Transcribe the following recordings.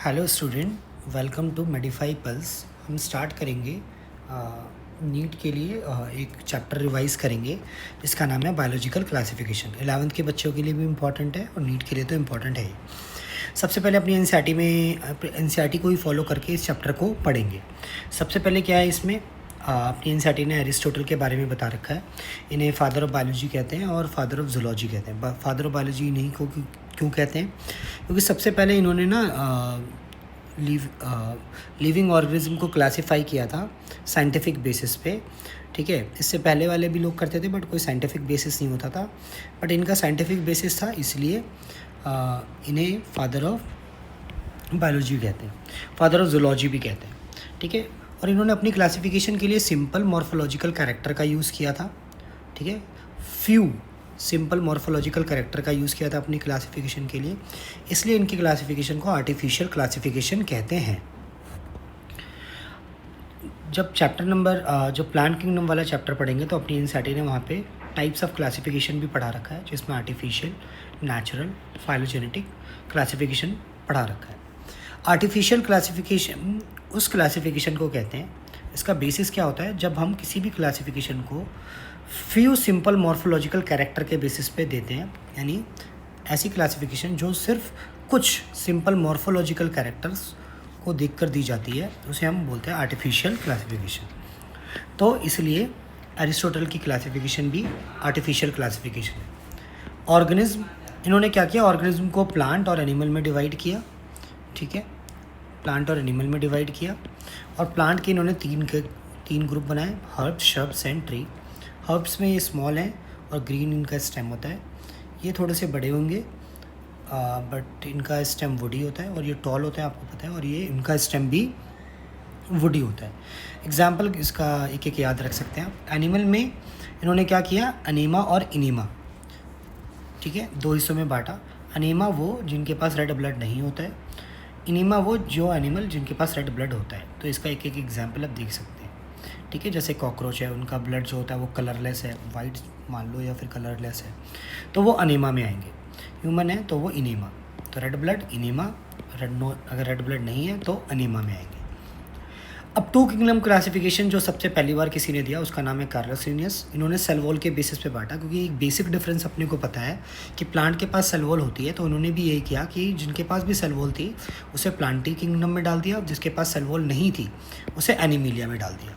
Hello student, welcome to Medify Pulse. हम start करेंगे NEET के लिए एक चैप्टर रिवाइज करेंगे जिसका नाम है बायोलॉजिकल क्लासिफिकेशन। 11th के बच्चों के लिए भी इम्पॉर्टेंट है और नीट के लिए तो इम्पॉर्टेंट है ही। सबसे पहले अपनी एनसीईआरटी में एनसीईआरटी को ही फॉलो करके इस चैप्टर को पढ़ेंगे। सबसे पहले क्या है इसमें, अपनी एनसीईआरटी ने एरिस्टोटल के बारे में बता रखा है। इन्हें फादर ऑफ बायोलॉजी कहते हैं और फादर ऑफ जूलॉजी कहते हैं। फादर ऑफ बायोलॉजी नहीं को क्यों कहते हैं, क्योंकि सबसे पहले इन्होंने ना लिविंग ऑर्गेनिज्म को क्लासीफाई किया था साइंटिफिक बेसिस पे। ठीक है, इससे पहले वाले भी लोग करते थे बट कोई साइंटिफिक बेसिस नहीं होता था, बट इनका साइंटिफिक बेसिस था, इसलिए इन्हें फादर ऑफ बायोलॉजी कहते हैं, फादर ऑफ जूलॉजी भी कहते हैं। ठीक है, और इन्होंने अपनी क्लासिफिकेशन के लिए सिंपल मॉर्फोलॉजिकल कैरेक्टर का यूज़ किया था। ठीक है, फ्यू सिंपल मॉर्फोलॉजिकल कैरेक्टर का यूज़ किया था अपनी क्लासिफिकेशन के लिए, इसलिए इनकी क्लासिफिकेशन को आर्टिफिशियल क्लासिफिकेशन कहते हैं। जब चैप्टर नंबर जो प्लांट किंगडम वाला चैप्टर पढ़ेंगे तो अपनी एनसीईआरटी ने वहाँ पे टाइप्स ऑफ क्लासिफिकेशन भी पढ़ा रखा है, जिसमें आर्टिफिशियल, नेचुरल, फाइलोजेनेटिक क्लासिफिकेशन पढ़ा रखा है। आर्टिफिशियल क्लासिफिकेशन उस क्लासिफिकेशन को कहते हैं, इसका बेसिस क्या होता है, जब हम किसी भी क्लासिफिकेशन को फ्यू सिंपल मॉर्फोलॉजिकल कैरेक्टर के बेसिस पे देते हैं, यानी ऐसी क्लासिफिकेशन जो सिर्फ कुछ सिंपल मॉर्फोलॉजिकल कैरेक्टर्स को देखकर दी जाती है, उसे हम बोलते हैं आर्टिफिशियल क्लासिफिकेशन। तो इसलिए एरिस्टोटल की क्लासिफिकेशन भी आर्टिफिशियल क्लासिफिकेशन है। ऑर्गेनिज्म, इन्होंने क्या किया, ऑर्गेनिज्म को प्लांट और एनिमल में डिवाइड किया। ठीक है, प्लांट और एनिमल में डिवाइड किया, और प्लांट के इन्होंने तीन ग्रुप बनाए, herbs, shrubs and tree. Herbs में ये स्मॉल हैं और ग्रीन इनका स्टेम होता है, ये थोड़े से बड़े होंगे बट इनका स्टेम वुडी होता है, और ये टॉल होता है, आपको पता है, और ये इनका स्टेम भी वुडी होता है। एग्जाम्पल इसका एक एक याद रख सकते हैं आप। एनिमल में इन्होंने क्या किया, अनीमा और इनीमा, ठीक है, दो हिस्सों में बांटा। अनीमा वो जिनके पास रेड ब्लड नहीं होता है, इनीमा वो जो एनिमल जिनके पास रेड ब्लड होता है। तो इसका एक एक एग्जाम्पल आप देख सकते हैं। ठीक है, जैसे कॉकरोच है, उनका ब्लड जो होता है वो कलरलेस है, वाइट मान लो, या फिर कलरलेस है, तो वो अनीमा में आएंगे। ह्यूमन है तो वो इनीमा, तो रेड ब्लड इनीमा, अगर रेड ब्लड नहीं है तो अनीमा में आएंगे। अब टू किंगडम क्लासिफिकेशन जो सबसे पहली बार किसी ने दिया, उसका नाम है कार्लस लिनियस। इन्होंने सेल वॉल के बेसिस पे बांटा, क्योंकि एक बेसिक डिफरेंस अपने को पता है कि प्लांट के पास सेल वॉल होती है, तो उन्होंने भी यही किया कि जिनके पास भी सेल वॉल थी उसे प्लांटी किंगडम में डाल दिया, और जिसके पास सेल वॉल नहीं थी उसे एनिमिलिया में डाल दिया।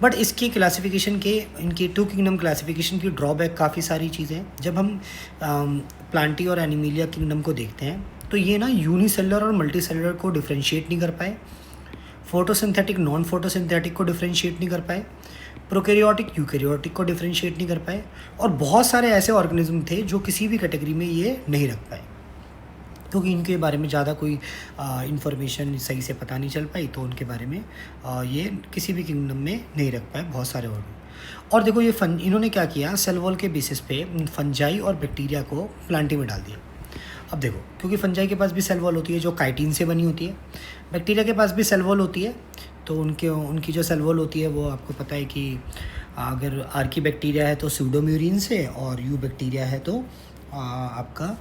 बट इसकी क्लासिफिकेशन के, इनकी टू किंगडम क्लासिफिकेशन की ड्रॉबैक काफ़ी सारी चीज़ें। जब हम प्लांटी और एनिमिलिया किंगडम को देखते हैं तो ये ना यूनिसेलुलर और मल्टी सेलुलर को डिफ्रेंशिएट नहीं कर पाए, फोटोसिंथेटिक नॉन फोटोसिंथेटिक को डिफ्रेंशिएट नहीं कर पाए, प्रोकैरियोटिक यूकैरियोटिक को डिफ्रेंशिएट नहीं कर पाए, और बहुत सारे ऐसे ऑर्गेनिज्म थे जो किसी भी कैटेगरी में ये नहीं रख पाए, क्योंकि इनके बारे में ज़्यादा कोई इन्फॉर्मेशन सही से पता नहीं चल पाई, तो उनके बारे में ये किसी भी किंगडम में नहीं रख पाए बहुत सारे और देखो ये इन्होंने क्या किया, सेल वॉल के बेसिस पे फंजाई और बैक्टीरिया को प्लांटी में डाल दिया। अब देखो, क्योंकि फंजाई के पास भी सेल वॉल होती है जो काइटिन से बनी होती है, बैक्टीरिया के पास भी सेल वॉल होती है, तो उनकी जो सेल वॉल होती है वो आपको पता है कि अगर आर्की बैक्टीरिया है तो स्यूडोम्यूरिन से, और यू बैक्टीरिया है तो आपका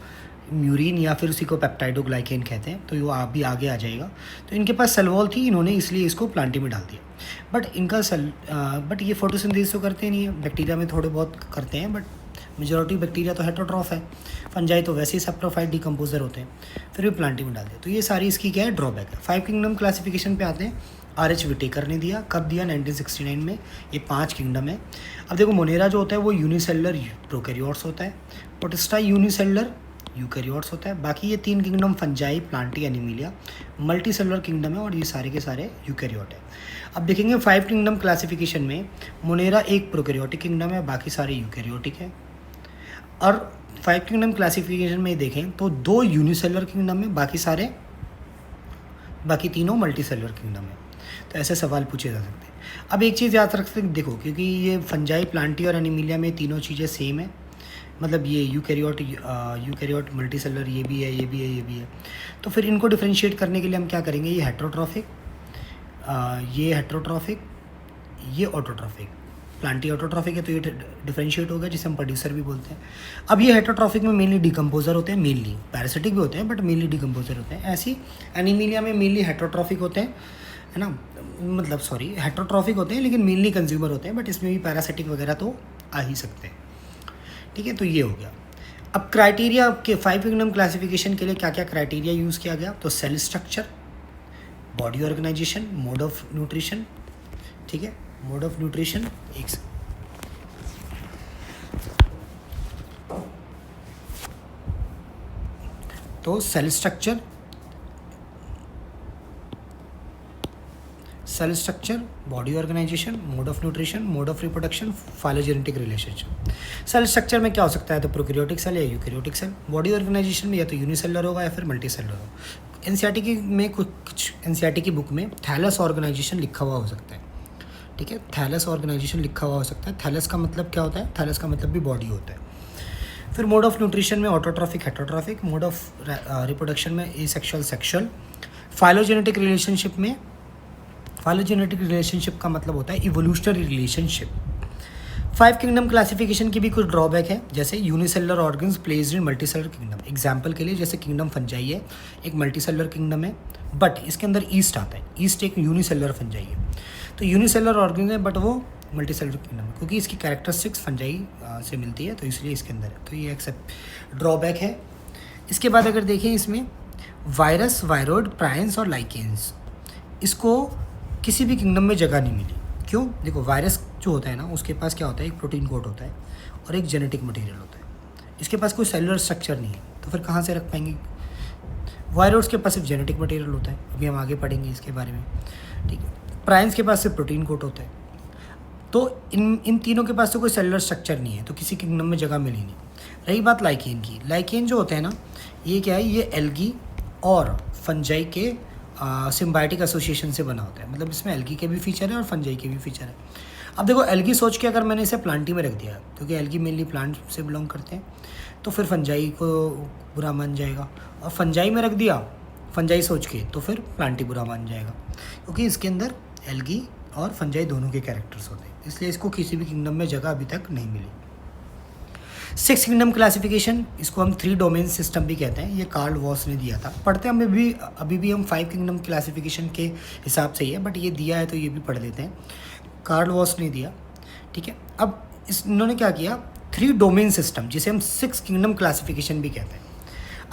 म्यूरिन या फिर उसी को पेप्टाइडोग्लाइकेन कहते हैं, तो वो आप भी आगे आ जाएगा। तो इनके पास सेल वॉल थी, इन्होंने इसलिए इसको प्लांटी में डाल दिया। बट ये फोटोसिंथेसिस तो करते नहीं है, बैक्टीरिया में थोड़े बहुत करते हैं, बट मेजॉरिटी बैक्टीरिया तो हेटरोट्रॉफ है, फंजाई तो वैसे ही सेप्टोफाइट डिकम्पोजर होते हैं, फिर भी प्लांटी में डाल दिया। तो ये सारी इसकी क्या है, ड्रॉबैक है। 5 किंगडम क्लासिफिकेशन पे आते हैं। आर.एच. विटेकर ने दिया, कब दिया, 1969 में। ये 5 किंगडम है। अब देखो, मोनेरा जो होता है वो यूनिसेलुलर प्रोकैरियोट्स होता है, प्रोटिस्टा यूनिसेलुलर यूकैरियोट्स होता है, बाकी ये 3 kingdom fungi, Plantae, Animalia multi cellular kingdom है, और ये सारे के सारे यूकैरियोट है। अब देखेंगे 5 किंगडम क्लासिफिकेशन में मोनेरा एक प्रोकैरियोटिक किंगडम है, बाकी सारे यूकैरियोटिक है। और 5 किंगडम क्लासिफिकेशन में देखें तो 2 यूनिसेलुलर किंगडम है, बाकी तीनों मल्टी सेलुलर किंगडम है। तो ऐसे सवाल पूछे जा सकते हैं। अब एक चीज़ याद रख सकते, देखो, क्योंकि ये फंजाई, प्लांटी और एनिमिलिया में तीनों चीज़ें सेम है, मतलब ये यूकैरियोट मल्टी सेलुलर ये भी है, ये भी है, ये भी है, तो फिर इनको डिफ्रेंशिएट करने के लिए हम क्या करेंगे, ये हेट्रोट्रॉफिक, ये ऑटोट्रॉफिक, प्लांटी ऑटोट्रॉफिक है तो ये डिफरेंशिएट हो गया, जिसे हम प्रोड्यूसर भी बोलते हैं। अब ये हेटरोट्रॉफिक में मेनली डिकम्पोजर होते हैं, मेनली पैरासिटिक भी होते हैं बट मेनली डिकम्पोजर होते हैं। ऐसी एनीमिलिया में मेनली हेटरोट्रॉफिक होते हैं, है ना, मतलब सॉरी हेटरोट्रॉफिक होते हैं लेकिन मेनली कंज्यूमर होते हैं, बट इसमें भी पैरासिटिक वगैरह तो आ ही सकते हैं। ठीक है, तो ये हो गया। अब क्राइटेरिया के 5 किंगडम क्लासिफिकेशन के लिए क्या क्या क्राइटेरिया यूज़ किया गया, तो cell structure, body organisation, mode of nutrition. ठीक है, मोड ऑफ न्यूट्रिशन एक तो cell structure, body organisation, mode of nutrition, mode of reproduction, phylogenetic relationship. Cell structure में क्या हो सकता है, तो प्रोकैरियोटिक सेल या यूकैरियोटिक सेल। बॉडी ऑर्गेनाइजेशन में या तो यूनिसेलुलर होगा या फिर मल्टीसेलुलर होगा। एनसीईआरटी की में कुछ एनसीईआरटी की बुक में थैलस ऑर्गेनाइजेशन लिखा हुआ हो सकता है। ठीक है, थैलस ऑर्गेनाइजेशन लिखा हुआ हो सकता है। थैलस का मतलब क्या होता है, थैलस का मतलब भी बॉडी होता है। फिर मोड ऑफ न्यूट्रिशन में autotrophic, heterotrophic. Mode of reproduction में एसेक्सुअल, सेक्सुअल। फाइलोजेनेटिक रिलेशनशिप में, फाइलोजेनेटिक रिलेशनशिप का मतलब होता है इवोल्यूशनरी रिलेशनशिप। 5 किंगडम क्लासिफिकेशन की भी कुछ ड्रॉबैक है, जैसे unicellular organs placed in multicellular kingdom. Example के लिए जैसे किंगडम फंजाई है, एक मल्टीसेलुलर किंगडम है बट इसके अंदर ईस्ट आता है। ईस्ट एक यूनिसेलुलर फंजाई है, तो यूनिसेलुलर ऑर्गन है बट वो मल्टीसेलुलर किंगडम है, क्योंकि इसकी कैरेक्टरिस्टिक्स फंजाई से मिलती है तो इसलिए इसके अंदर है, तो ये एक्सेप्ट ड्रॉबैक है। इसके बाद अगर देखें इसमें वायरस, वायरोइड, प्राइन्स और लाइकेन्स, इसको किसी भी किंगडम में जगह नहीं मिली। क्यों, देखो वायरस जो होता है ना उसके पास क्या होता है, एक प्रोटीन कोड होता है और एक जेनेटिक मटेरियल होता है। इसके पास कोई सेलुलर स्ट्रक्चर नहीं है, तो फिर कहाँ से रख पाएंगे। वायरोइड्स के पास सिर्फ जेनेटिक मटेरियल होता है, अभी हम आगे पढ़ेंगे इसके बारे में। ठीक है, प्राइन्स के पास सिर्फ प्रोटीन कोड होता है, तो इन तीनों के पास तो कोई सेलुलर स्ट्रक्चर नहीं है, तो किसी किंगडम में जगह मिली नहीं। रही बात लाइकेन की, लाइकेन जो होते हैं ना ये क्या है, ये एल्गी और फंजाई के सिम्बायोटिक एसोसिएशन से बना होता है। मतलब इसमें एल्गी के भी फीचर है और फंजाई के भी फीचर है। अब देखो एल्गी सोच के अगर मैंने इसे प्लांटी में रख दिया, क्योंकि एल्गी मेनली प्लांट से बिलोंग करते हैं, तो फिर फंजाई को बुरा मान जाएगा। और फंजाई में रख दिया फंजाई सोच के, तो फिर प्लांटी बुरा मान जाएगा, क्योंकि इसके अंदर एल्गी और फंजाई दोनों के कैरेक्टर्स होते हैं, इसलिए इसको किसी भी किंगडम में जगह अभी तक नहीं मिली। 6 किंगडम क्लासिफिकेशन, इसको हम 3 डोमेन सिस्टम भी कहते हैं, ये कार्ल वॉस ने दिया था। पढ़ते हैं अभी भी हम 5 किंगडम क्लासिफिकेशन के हिसाब से ही है, बट ये दिया है तो ये भी पढ़ लेते हैं। कार्ल वॉस ने दिया, ठीक है। अब इन्होंने क्या किया, 3 डोमेन सिस्टम, जिसे हम 6 किंगडम क्लासिफिकेशन भी कहते हैं।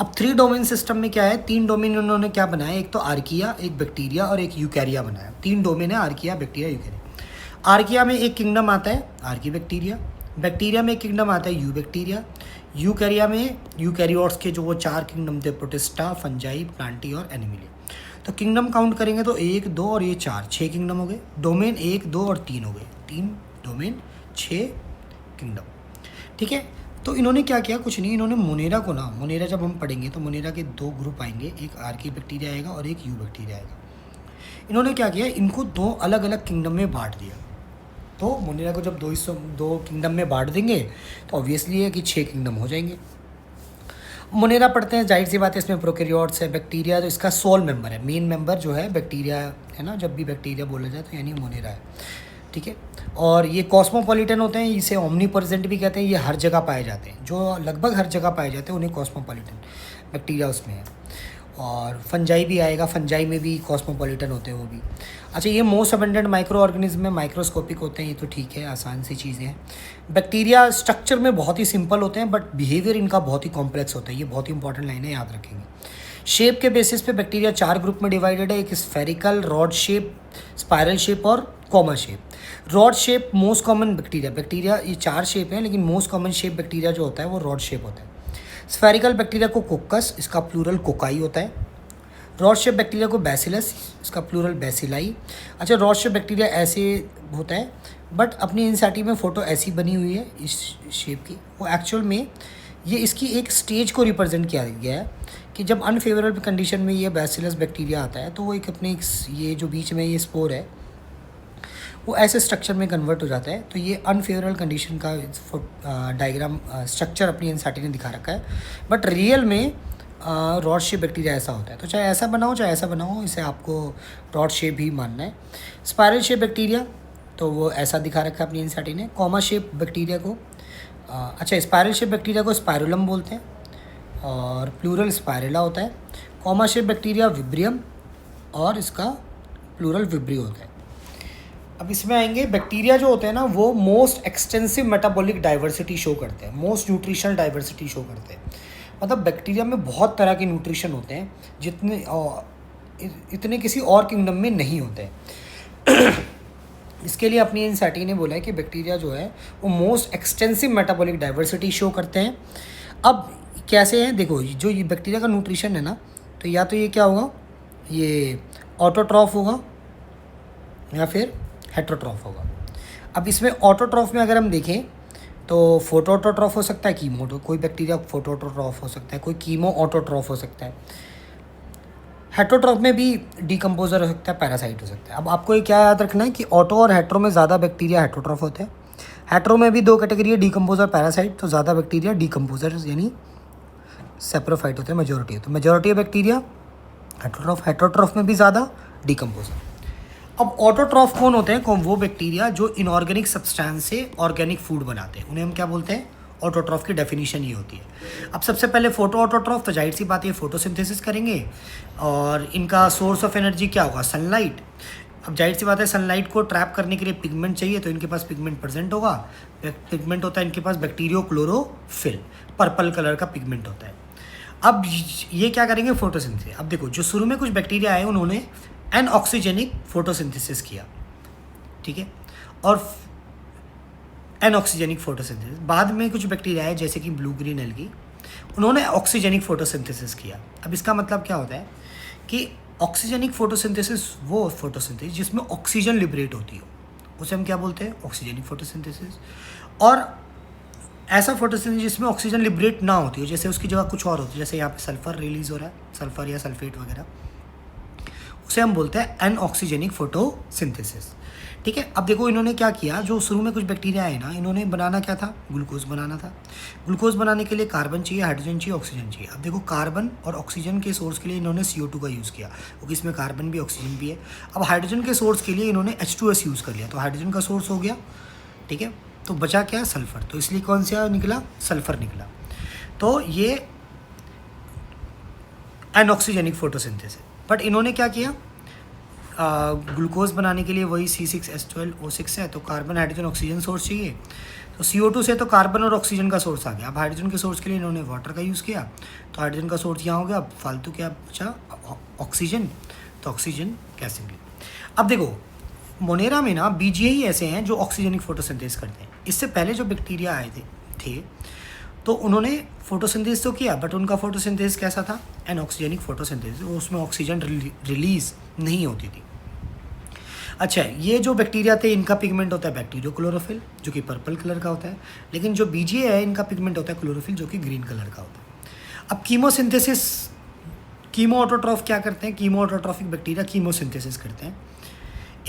अब 3 डोमेन सिस्टम में क्या है, 3 डोमेन उन्होंने क्या बनाया, एक तो आर्किया, एक बैक्टीरिया और एक यूकैरिया बनाया। 3 डोमेन है, आर्किया, बैक्टीरिया, यूकैरिया। आर्किया में एक किंगडम आता है आर्की बैक्टीरिया, बैक्टीरिया में एक किंगडम आता है यू बैक्टीरिया, यूकैरिया में यूकैरियोट्स के जो वो 4 किंगडम थे, प्रोटिस्टा, फंजाई, प्लांटी और एनिमिलिया। तो किंगडम काउंट करेंगे तो 1, 2 और ये 4, 6 किंगडम हो गए। डोमेन 1, 2 और 3 हो गए, 3 डोमेन 6 किंगडम, ठीक है। तो इन्होंने क्या किया, कुछ नहीं, इन्होंने मोनेरा को ना, मोनेरा जब हम पढ़ेंगे तो मोनेरा के 2 ग्रुप आएंगे, एक आर्की बैक्टीरिया आएगा और एक यू बैक्टीरिया आएगा। इन्होंने क्या किया, इनको 2 अलग अलग किंगडम में बांट दिया। तो मोनेरा को जब 2 किंगडम में बांट देंगे तो ऑब्वियसली है कि 6 किंगडम हो जाएंगे। मोनेरा पढ़ते हैं, जाहिर सी बात है इसमें प्रोकैरियोट्स है, बैक्टीरिया तो इसका सोल मेंबर है, मेन मेंबर जो है बैक्टीरिया है ना, जब भी बैक्टीरिया बोला जाए तो यानी मोनेरा है, ठीक है। और ये कॉस्मोपॉलिटन होते हैं, इसे ओमनी प्रेजेंट भी कहते हैं, ये हर जगह पाए जाते हैं, जो लगभग हर जगह पाए जाते हैं उन्हें कॉस्मोपॉलिटन, बैक्टीरिया उसमें है। और फंजाई भी आएगा, फंजाई में भी कॉस्मोपॉलिटन होते हैं वो भी। अच्छा, ये मोस्ट अबंडेंट माइक्रो ऑर्गेनिज्म में माइक्रोस्कोपिक होते हैं, ये तो ठीक है, आसान सी चीज़ें हैं। बैक्टीरिया स्ट्रक्चर में बहुत ही सिंपल होते हैं बट बिहेवियर इनका बहुत ही कॉम्प्लेक्स होता है, ये बहुत ही इंपॉर्टेंट लाइन है, याद रखेंगे। शेप के बेसिस पे बैक्टीरिया 4 ग्रुप में डिवाइडेड है, एक spherical, rod shape, spiral shape और common shape. Rod shape most common bacteria ये 4 शेप हैं, लेकिन मोस्ट कॉमन शेप बैक्टीरिया जो होता है वो रॉड शेप होता है। स्फेरिकल बैक्टीरिया को कोकस, इसका प्लूरल कोकाई होता है। रॉड शेप बैक्टीरिया को बैसिलस, इसका प्लूरल बैसिलाई। अच्छा, रॉड शेप बैक्टीरिया ऐसे होता है बट अपनी एनसीईआरटी में फ़ोटो ऐसी बनी हुई है इस शेप की, वो एक्चुअल में ये इसकी एक स्टेज को रिप्रेजेंट किया गया है कि जब अनफेवरेबल कंडीशन में ये बैसिलस बैक्टीरिया आता है तो वो एक अपने ये जो बीच में ये स्पोर है वो ऐसे स्ट्रक्चर में कन्वर्ट हो जाता है। तो ये अनफेवरेबल कंडीशन का डायग्राम स्ट्रक्चर अपनी एनसीईआरटी ने दिखा रखा है, बट रियल में रॉड शेप बैक्टीरिया ऐसा होता है। तो चाहे ऐसा बनाओ चाहे ऐसा बनाओ, इसे आपको रॉड शेप ही मानना है। स्पायरल शेप बैक्टीरिया तो वो ऐसा दिखा रखा है अपनी एनसीईआरटी ने। कॉमा शेप बैक्टीरिया को अच्छा स्पायरल शेप बैक्टीरिया को स्पायरुलम बोलते हैं और प्लूरल स्पायरेला होता है। कॉमा शेप बैक्टीरिया विब्रियम और इसका प्लूरल विब्रियो होता है। अब इसमें आएंगे बैक्टीरिया जो होते हैं ना वो most extensive metabolic diversity show करते हैं, मोस्ट न्यूट्रिशनल डाइवर्सिटी शो करते हैं। मतलब बैक्टीरिया में बहुत तरह के न्यूट्रिशन होते हैं जितने इतने किसी और किंगडम में नहीं होते हैं। इसके लिए अपनी एनसीईआरटी ने बोला है कि बैक्टीरिया जो है वो most extensive metabolic diversity show करते हैं। अब कैसे हैं देखो, जो ये बैक्टीरिया का न्यूट्रिशन है ना, तो या तो ये क्या होगा, ये ऑटोट्रॉफ होगा या फिर हेटरोट्रॉफ होगा। अब इसमें ऑटोट्रॉफ में अगर हम देखें तो फोटो ऑटोट्रॉफ हो सकता है, कीमो कोई बैक्टीरिया फोटो ऑटोट्रॉफ हो सकता है, कोई कीमो ऑटोट्रॉफ हो सकता है। हेटरोट्रॉफ में भी डीकम्पोजर हो सकता है, पैरासाइट हो सकता है। अब आपको ये क्या याद रखना है कि ऑटो और हेट्रो में ज़्यादा बैक्टीरिया हेटरोट्रॉफ होते हैं। हेट्रो में भी दो कैटेगरी है, डीकम्पोजर पैरासाइट, तो ज़्यादा बैक्टीरिया डीकम्पोजर यानी सेप्रोफाइट होते हैं, मेजोरिटी। तो majority of bacteria heterotroph, heterotroph में भी ज़्यादा डीकम्पोजर। अब ऑटोट्रॉफ कौन होते हैं? वो बैक्टीरिया जो इनऑर्गेनिक सब्सटेंस से ऑर्गेनिक फूड बनाते हैं, उन्हें हम क्या बोलते हैं? ऑटोट्रॉफ की डेफिनेशन ये होती है। अब सबसे पहले फोटो ऑटोट्रॉफ, तो जाहिर सी बात है फोटोसिंथेसिस करेंगे और इनका सोर्स ऑफ एनर्जी क्या होगा? सनलाइट। अब जाहिर सी बात है सनलाइट को ट्रैप करने के लिए पिगमेंट चाहिए, तो इनके पास पिगमेंट प्रेजेंट होगा। पिगमेंट होता है इनके पास बैक्टीरियो क्लोरोफिल, पर्पल कलर का पिगमेंट होता है। अब ये क्या करेंगे? फोटोसिंथेसिस। अब देखो, जो शुरू में कुछ बैक्टीरिया आए उन्होंने एनऑक्सीजेनिक फोटोसिंथेसिस किया, ठीक है, और एनऑक्सीजेनिक फोटोसिंथेसिस। बाद में कुछ बैक्टीरिया आए जैसे कि ब्लू ग्रीन एल्गी, उन्होंने ऑक्सीजेनिक फोटोसिंथेसिस किया। अब इसका मतलब क्या होता है कि ऑक्सीजेनिक फोटोसिंथेसिस वो फोटोसिंथेसिस जिसमें ऑक्सीजन लिबरेट होती हो, उसे हम क्या बोलते हैं? Oxygenic photosynthesis. और ऐसा फोटोसिंथेसिस जिसमें ऑक्सीजन लिबरेट ना होती हो, जैसे उसकी जगह कुछ और होती है, जैसे यहाँ पे सल्फर रिलीज हो रहा है, सल्फर या सल्फेट वगैरह, उसे हम बोलते हैं एनऑक्सीजेनिक फोटोसिंथेसिस, ठीक है। अब देखो इन्होंने क्या किया, जो शुरू में कुछ बैक्टीरिया आए ना, इन्होंने बनाना क्या था? ग्लूकोज बनाना था। ग्लूकोज बनाने के लिए कार्बन चाहिए, हाइड्रोजन चाहिए, ऑक्सीजन चाहिए। अब देखो कार्बन और ऑक्सीजन के सोर्स के लिए इन्होंने CO2 का यूज़ किया, क्योंकि इसमें कार्बन भी ऑक्सीजन भी है। अब हाइड्रोजन के सोर्स के लिए इन्होंने H2S यूज़ कर लिया, तो हाइड्रोजन का सोर्स हो गया, ठीक है। तो बचा क्या? सल्फर। तो इसलिए कौन सा निकला? सल्फर निकला। तो ये एनऑक्सीजेनिक फोटोसिंथेसिस। बट इन्होंने क्या किया? ग्लूकोज बनाने के लिए वही C6H12O6 है, तो कार्बन हाइड्रोजन ऑक्सीजन सोर्स चाहिए, तो CO2 से तो कार्बन और ऑक्सीजन का सोर्स आ गया। अब हाइड्रोजन के सोर्स के लिए इन्होंने वाटर का यूज़ किया, तो हाइड्रोजन का सोर्स यहाँ हो गया। अब फालतू क्या बचा? ऑक्सीजन, तो ऑक्सीजन कैसे मिली? अब देखो मोनेरा में ना BGA ही ऐसे हैं जो ऑक्सीजनिक फोटोसिंथेसिस करते हैं। इससे पहले जो बैक्टीरिया आए थे तो उन्होंने फोटोसिंथेसिस तो किया, बट उनका फोटोसिंथेसिस कैसा था? एनऑक्सीजेनिक फोटोसिंथेसिस, उसमें ऑक्सीजन रिलीज नहीं होती थी। अच्छा, ये जो बैक्टीरिया थे इनका पिगमेंट होता है बैक्टीरियो क्लोरोफिल, जो कि पर्पल कलर का होता है, लेकिन जो BGA है इनका पिगमेंट होता है क्लोरोफिल, जो कि ग्रीन कलर का होता है। अब कीमोसिंथेसिस, कीमो ऑटोट्रॉफ क्या करते हैं? कीमो ऑटोट्रॉफिक बैक्टीरिया कीमोसिंथेसिस करते हैं।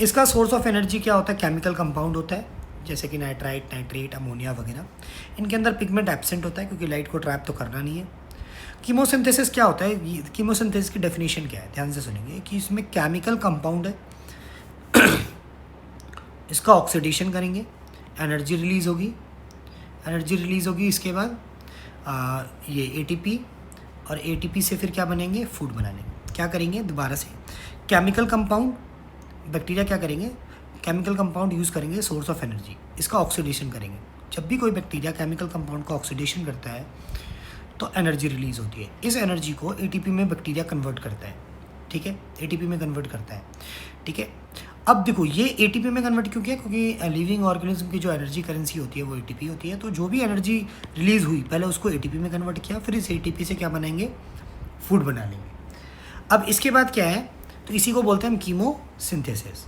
इसका सोर्स ऑफ एनर्जी क्या होता है? केमिकल कंपाउंड होता है, जैसे कि नाइट्राइट, नाइट्रेट, अमोनिया वगैरह। इनके अंदर पिगमेंट एब्सेंट होता है, क्योंकि लाइट को ट्रैप तो करना नहीं है। कीमोसिंथेसिस क्या होता है? कीमोसिंथेसिस की डेफिनेशन क्या है? ध्यान से सुनेंगे कि इसमें केमिकल कंपाउंड है, इसका ऑक्सीडेशन करेंगे, एनर्जी रिलीज़ होगी, एनर्जी रिलीज़ होगी। इसके बाद ये ATP, और ATP से फिर क्या बनेंगे? फूड बनाने। क्या करेंगे? दोबारा से केमिकल कंपाउंड, बैक्टीरिया क्या करेंगे? केमिकल कंपाउंड यूज़ करेंगे सोर्स ऑफ एनर्जी, इसका ऑक्सीडेशन करेंगे। जब भी कोई बैक्टीरिया केमिकल कंपाउंड का ऑक्सीडेशन करता है तो एनर्जी रिलीज़ होती है। इस एनर्जी को ATP में बैक्टीरिया कन्वर्ट करता है, ठीक है, ATP में कन्वर्ट करता है, ठीक है। अब देखो ये ATP में कन्वर्ट क्यों किया? क्योंकि लिविंग ऑर्गेनिज्म की जो एनर्जी करेंसी होती है वो ATP होती है। तो जो भी एनर्जी रिलीज़ हुई पहले उसको ATP में कन्वर्ट किया, फिर इस ATP से क्या बनाएंगे? फूड बना लेंगे। अब इसके बाद क्या है? तो इसी को बोलते हैं हम कीमोसिंथेसिस।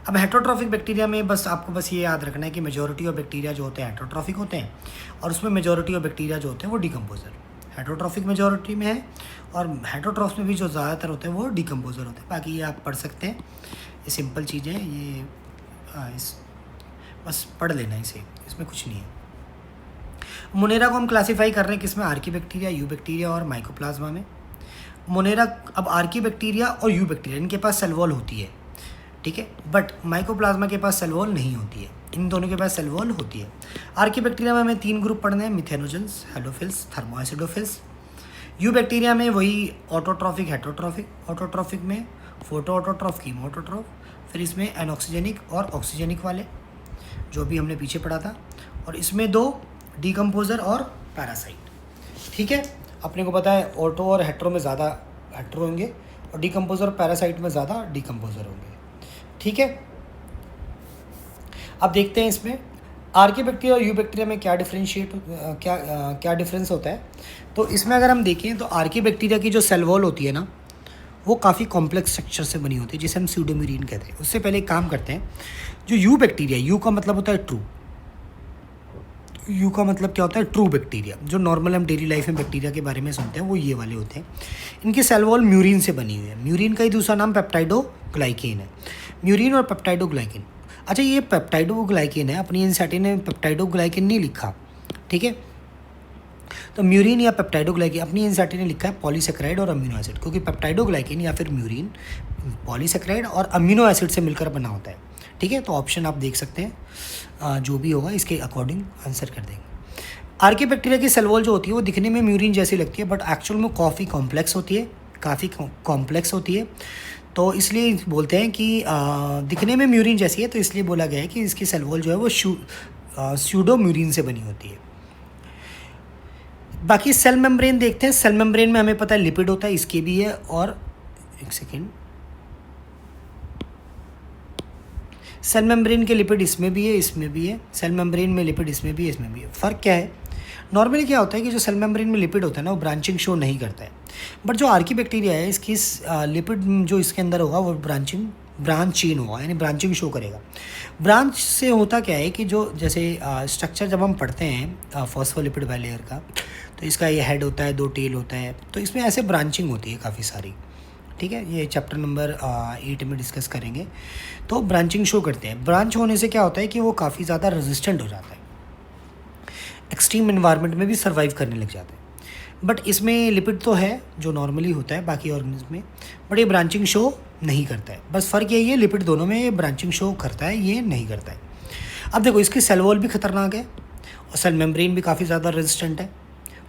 अब हेटरोट्रॉफिक बैक्टीरिया में आपको बस ये याद रखना है कि मेजॉरिटी ऑफ बैक्टीरिया जो होते हैं हेटरोट्रॉफिक होते हैं, और उसमें मेजॉरिटी ऑफ बैक्टीरिया जो होते हैं वो डीकम्पोजर। हेटरोट्रॉफिक मेजॉरिटी में है, और हेटरोट्रॉफ्स में भी जो ज़्यादातर होते हैं वो डीकम्पोजर होते हैं। बाकी ये आप पढ़ सकते हैं, ये सिंपल चीज़ें हैं, ये बस पढ़ लेना इसे, इसमें कुछ नहीं है। मोनेरा को हम क्लासीफाई कर रहे हैं किसमें? आर्की बैक्टीरिया, यू बैक्टीरिया और माइकोप्लाज्मा में। मोनेरा, अब आर्की बैक्टीरिया और यू बैक्टीरिया इनके पास सेल वॉल होती है, ठीक है, बट माइकोप्लाज्मा के पास सेल वॉल नहीं होती है, इन दोनों के पास सेल वॉल होती है। आर्किबैक्टीरिया में हमें 3 ग्रुप पढ़ने हैं, मिथेनोजेंस, हेलोफिल्स, थर्मोएसिडोफिल्स। यू बैक्टीरिया में वही ऑटोट्रॉफिक, हेटरोट्रॉफिक। ऑटोट्रॉफिक में फोटो ऑटोट्रॉफ, कीमो ऑटोट्रॉफ, फिर इसमें एनऑक्सीजेनिक और ऑक्सीजेनिक वाले जो भी हमने पीछे पढ़ा था, और इसमें 2 डीकम्पोजर और पैरासाइट। ठीक है, अपने को पता है ऑटो और हेट्रो में ज़्यादा हेट्रो होंगे और डीकम्पोजर और पैरासाइट में ज़्यादा डीकम्पोजर होंगे। ठीक है, अब देखते हैं इसमें आर्किबैक्टीरिया और यू बैक्टीरिया में क्या डिफरेंस होता है। तो इसमें अगर हम देखें तो आर्किबैक्टीरिया की जो सेल वॉल होती है ना, वो काफ़ी कॉम्प्लेक्स स्ट्रक्चर से बनी होती है, जिसे हम स्यूडोम्यूरिन कहते हैं। उससे पहले एक काम करते हैं, जो यू बैक्टीरिया, यू का मतलब होता है ट्रू, यू का मतलब क्या होता है, ट्रू बैक्टीरिया। जो नॉर्मल हम डेली लाइफ में बैक्टीरिया के बारे में सुनते हैं वो ये वाले होते हैं। इनकी सेल वॉल म्यूरिन से बनी हुई है। म्यूरिन का ही दूसरा नाम पेप्टाइडोग्लाइकेन है। म्यूरिन और पेप्टाइडोग्लाइकेन, अच्छा ये पेप्टाइडोग्लाइकेन है, अपनी एनसीईआरटी ने पेप्टाइडोग्लाइकेन नहीं लिखा। ठीक है, तो म्यूरिन या पेप्टाइडोग्लाइकेन अपनी एनसीईआरटी ने लिखा है पॉलीसेकेराइड और अमीनो एसिड, क्योंकि पेप्टाइडोग्लाइकेन या फिर म्यूरिन पॉलीसेकेराइड और अमीनो एसिड से मिलकर बना होता है। ठीक है, तो ऑप्शन आप देख सकते हैं, जो भी होगा इसके अकॉर्डिंग आंसर कर देंगे। आर्किबैक्टीरिया की सेल वॉल जो होती है वो दिखने में म्यूरिन जैसी लगती है, बट एक्चुअल में काफ़ी कॉम्प्लेक्स होती है। तो इसलिए बोलते हैं कि दिखने में म्यूरिन जैसी है, तो इसलिए बोला गया है कि इसकी सेल वॉल जो है वो स्यूडो म्यूरिन से बनी होती है। बाकी सेल मेम्ब्रेन देखते हैं। सेल मेम्ब्रेन में हमें पता है लिपिड होता है, इसके भी है, और एक सेकेंड, सेल मेम्ब्रेन के लिपिड इसमें भी है, इसमें भी है। सेल मेम्ब्रेन में लिपिड इसमें भी है, इसमें भी है। फ़र्क क्या है, नॉर्मली क्या होता है कि जो सेल मेम्ब्रेन में लिपिड होता है ना, वो ब्रांचिंग शो नहीं करता है, बट जो आर्किबैक्टीरिया है इसकी लिपिड जो इसके अंदर होगा वो ब्रांच चेन होगा, यानी ब्रांचिंग शो करेगा। ब्रांच से होता क्या है कि जो जैसे स्ट्रक्चर जब हम पढ़ते हैं फॉस्फोलिपिड बाइलेयर का, तो इसका ये हेड होता है, 2 टेल होता है, तो इसमें ऐसे ब्रांचिंग होती है काफ़ी सारी। ठीक है, ये चैप्टर नंबर 8 में डिस्कस करेंगे। तो ब्रांचिंग शो करते हैं। ब्रांच होने से क्या होता है कि वो काफ़ी ज़्यादा रेजिस्टेंट हो जाता है, एक्सट्रीम इन्वायरमेंट में भी सर्वाइव करने लग जाते हैं। बट इसमें लिपिड तो है जो नॉर्मली होता है बाकी ऑर्गेनिज्म में, बट ये ब्रांचिंग शो नहीं करता है। बस फ़र्क यही है, लिपिड दोनों में ये ब्रांचिंग शो करता है, ये नहीं करता है। अब देखो, इसकी सेल वॉल भी खतरनाक है और सेल मेम्ब्रेन भी काफ़ी ज़्यादा रेजिस्टेंट है।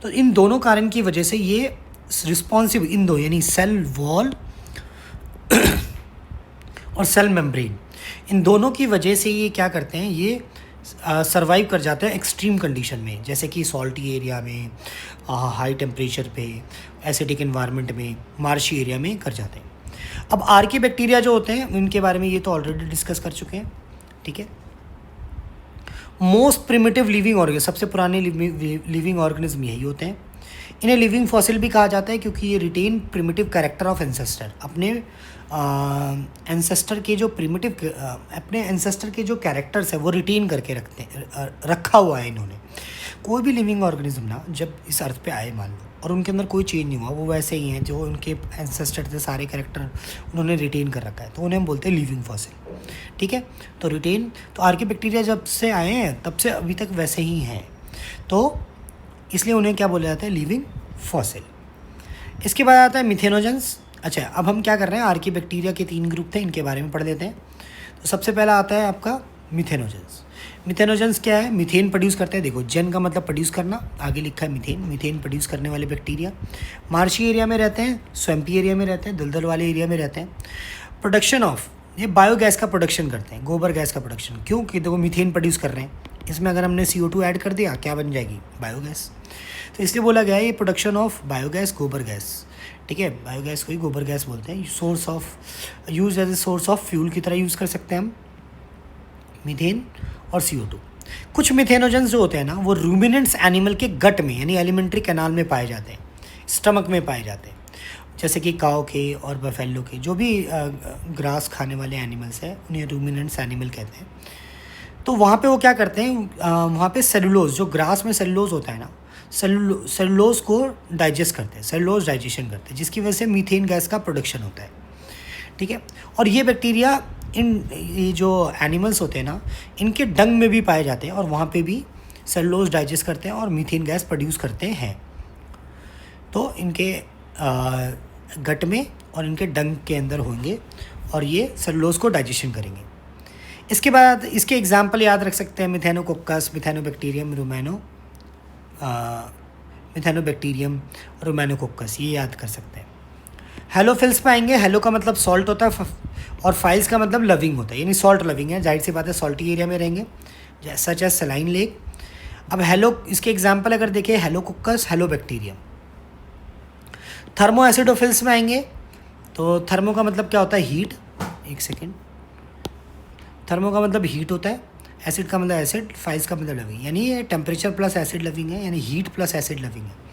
तो इन दोनों कारण की वजह से ये रिस्पॉन्सिव, इन दो यानी सेल वॉल और सेल मेम्ब्रेन, इन दोनों की वजह से ये क्या करते हैं, ये सर्वाइव कर जाते हैं एक्सट्रीम कंडीशन में, जैसे कि सॉल्टी एरिया में, हाई टेम्परेचर पे, एसिडिक इन्वायरमेंट में, मार्शी एरिया में कर जाते हैं। अब आर्किबैक्टीरिया जो होते हैं उनके बारे में ये तो ऑलरेडी डिस्कस कर चुके हैं। ठीक है, मोस्ट प्रिमिटिव लिविंग ऑर्गेनिज्म, सबसे पुराने लिविंग ऑर्गेनिज्म यही होते हैं। इन्हें लिविंग फॉसिल भी कहा जाता है क्योंकि ये retain primitive character of ancestor, अपने एंसेस्टर के जो अपने एंसेस्टर के जो कैरेक्टर्स है वो रिटेन करके रखा हुआ है इन्होंने। कोई भी लिविंग ऑर्गेनिज्म ना जब इस अर्थ पे आए मान लो, और उनके अंदर कोई चेंज नहीं हुआ, वो वैसे ही हैं जो उनके एंसेस्टर थे, सारे कैरेक्टर उन्होंने रिटेन कर रखा है, तो उन्हें हम बोलते हैं लिविंग फॉसिल। ठीक है, तो रिटेन, तो आर्किबैक्टीरिया जब से आए हैं तब से अभी तक वैसे ही हैं, तो इसलिए उन्हें क्या बोला जाता है, लिविंग फॉसिल। इसके बाद आता है मिथेनोजेंस। अच्छा, अब हम क्या कर रहे हैं, आर्किबैक्टीरिया के 3 ग्रुप थे, इनके बारे में पढ़ लेते हैं। तो सबसे पहला आता है आपका मिथेनोजेंस। मिथेनोजेंस क्या है, मीथेन प्रोड्यूस करते हैं। देखो, जेन का मतलब प्रोड्यूस करना, आगे लिखा है मीथेन, मीथेन प्रोड्यूस करने वाले बैक्टीरिया मार्शी एरिया में रहते हैं, स्वैम्पी एरिया में रहते हैं, दलदल वाले एरिया में रहते हैं। प्रोडक्शन ऑफ, ये बायोगैस का प्रोडक्शन करते हैं, गोबर गैस का प्रोडक्शन। क्यों कि देखो मीथेन प्रोड्यूस कर रहे हैं, इसमें अगर हमने CO2 ऐड कर दिया क्या बन जाएगी, बायोगैस। तो इसलिए बोला गया है ये प्रोडक्शन ऑफ बायोगैस, गोबर गैस। ठीक है, बायोगैस को ही गोबर गैस बोलते हैं। Source of use as a source of fuel की तरह यूज़ कर सकते हैं हम मीथेन और CO2। कुछ मिथेनोजेंस जो होते हैं ना वो रूमिनेंट्स एनिमल के गट में यानी एलिमेंट्री कैनाल में पाए जाते हैं, स्टमक में पाए जाते हैं, जैसे कि काऊ के और बफेलो के, जो भी ग्रास खाने वाले एनिमल्स हैं उन्हें रूमिनेंट्स एनिमल कहते हैं। तो वहाँ पे वो क्या करते हैं, वहाँ पे सेलुलोज, जो ग्रास में सेलुलोज होता है ना, सेलुलोज को डाइजेस्ट करते हैं, सेलुलोज डाइजेशन करते हैं, जिसकी वजह से मीथेन गैस का प्रोडक्शन होता है। ठीक है, और ये बैक्टीरिया ये जो एनिमल्स होते हैं ना, इनके डंग में भी पाए जाते हैं और वहाँ पे भी सेलुलोज डाइजेस्ट करते हैं और मीथेन गैस प्रोड्यूस करते हैं। तो इनके गट में और इनके डंग के अंदर होंगे और ये सेलुलोज को डाइजेशन करेंगे। इसके बाद इसके एग्जाम्पल याद रख सकते हैं, मिथेनोकोक्कस, मिथेनोबैक्टीरियम, मिथेनोबैक्टीरियम, रोमेनोकोक्कस, ये याद कर सकते हैं। हेलोफिल्स में आएंगे। हेलो का मतलब सॉल्ट होता है और फाइल्स का मतलब लविंग होता है, यानी सॉल्ट लविंग है, जाहिर सी बात है सॉल्टी एरिया में रहेंगे, सच एज सलाइन लेक। अब हेलो, इसके एग्जाम्पल अगर देखें, हेलोकोक्कस, हेलोबैक्टीरियम। थर्मो एसिडोफिल्स में आएंगे तो थर्मो का मतलब क्या होता है, हीट। एक सेकेंड, थर्मो का मतलब हीट होता है, एसिड का मतलब एसिड, फाइल्स का मतलब लविंग, यानी ये टेम्परेचर प्लस एसिड लविंग है, यानी हीट प्लस एसिड लविंग है।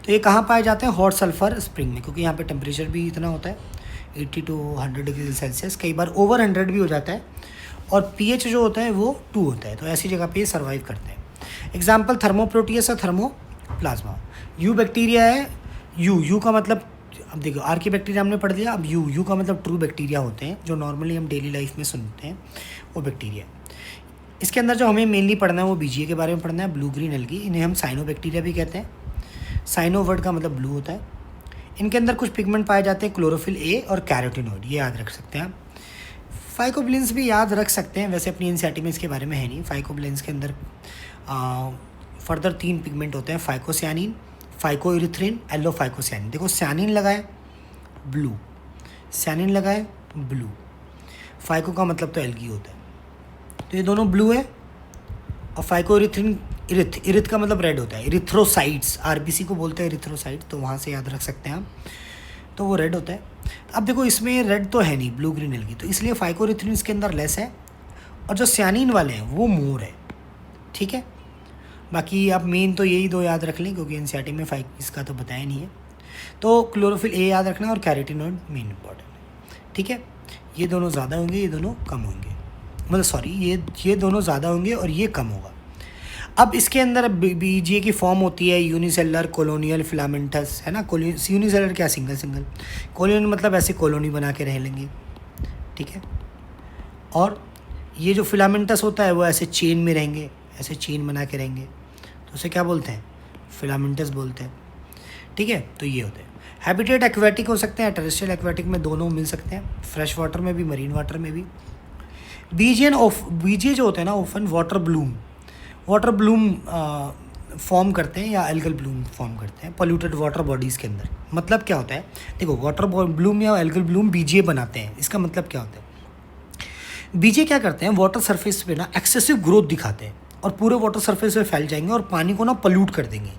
तो ये कहाँ पाए जाते हैं, हॉट सल्फर स्प्रिंग में, क्योंकि यहाँ पे टेम्परेचर भी इतना होता है 80 to 100 डिग्री सेल्सियस, कई बार ओवर 100 भी हो जाता है, और pH जो होता है वो 2 होता है, तो ऐसी जगह पे ये सर्वाइव करते हैं। एग्जाम्पल थर्मोप्रोटियस और थर्मोप्लाज्मा। यू बैक्टीरिया है, यू का मतलब, अब देखो आर्की बैक्टीरिया हमने पढ़ लिया, अब यू का मतलब ट्रू बैक्टीरिया होते हैं, जो नॉर्मली हम डेली लाइफ में सुनते हैं, वो बैक्टीरिया। इसके अंदर जो हमें मेनली पढ़ना है वो बीजीए के बारे में पढ़ना है, ब्लू ग्रीन एल्गी, इन्हें हम साइनो बैक्टीरिया भी कहते हैं। साइनो वर्ड का मतलब ब्लू होता है। इनके अंदर कुछ पिगमेंट पाए जाते हैं, क्लोरोफिल ए और कैरोटिनॉइड, ये याद रख सकते हैं आप। फाइकोबिलेंस भी याद रख सकते हैं, वैसे अपनी एनसीईआरटी में इसके बारे में है नहीं। फाइकोबिलेंस के अंदर फर्दर 3 पिगमेंट होते हैं, फाइकोसियानिन, फाइकोइरिथ्रिन, एल्लो फाइकोसियानिन। देखो सियानिन लगाए ब्लू, सियानिन लगाए ब्लू, फाइको का मतलब तो एल्गी होता है, तो ये दोनों ब्लू है। और फाइकोइरिथ्रिन, इरिथ का मतलब रेड होता है, इरिथ्रोसाइट्स, आरबीसी को बोलते हैं इरिथ्रोसाइट, तो वहाँ से याद रख सकते हैं आप, तो वो रेड होता है। अब देखो इसमें रेड तो है नहीं, ब्लू ग्रीन एल्गी, तो इसलिए फाइकोइरिथ्रिन इसके अंदर लेस है, और जो सियानिन वाले हैं वो मोर है, ठीक है। बाकी आप मेन तो यही 2 याद रख लें, क्योंकि एनसीईआरटी में इसका तो बताया नहीं है। तो क्लोरोफिल ए याद रखना और कैरोटिनॉइड मेन इंपॉर्टेंट है, ठीक है। ये दोनों ज़्यादा होंगे, ये दोनों कम होंगे, मतलब सॉरी, ये दोनों ज़्यादा होंगे और ये कम होगा। अब इसके अंदर बीजीए की फॉर्म होती है यूनिसेलर, कॉलोनियल, फिलामेंटस, है ना। यूनिसेलर क्या, सिंगल, कॉलोनियल मतलब ऐसे कॉलोनी बना के रह लेंगे, ठीक है। और ये जो फिलामेंटस होता है वो ऐसे चेन में रहेंगे, ऐसे चेन बना के रहेंगे, तो उसे क्या बोलते हैं, फिलामेंटस बोलते हैं, ठीक है। तो ये होते हैं। हैबिटेट एक्वेटिक हो सकते हैं, टेरेस्ट्रियल एक्वेटिक में दोनों मिल सकते हैं, फ्रेश वाटर में भी, मरीन वाटर में भी। बीजीए जो होते हैं ना, ओफन वाटर ब्लूम फॉर्म करते हैं, या एल्गल ब्लूम फॉर्म करते हैं पॉल्यूटेड वाटर बॉडीज़ के अंदर। मतलब क्या होता है, देखो वाटर ब्लूम या एल्गल ब्लूम बीजीए बनाते हैं, इसका मतलब क्या होता है, बीजीए क्या करते हैं, वाटर सरफेस पे ना एक्सेसिव ग्रोथ दिखाते हैं, और पूरे वाटर सरफेस पे फैल जाएंगे और पानी को ना पल्यूट कर देंगे।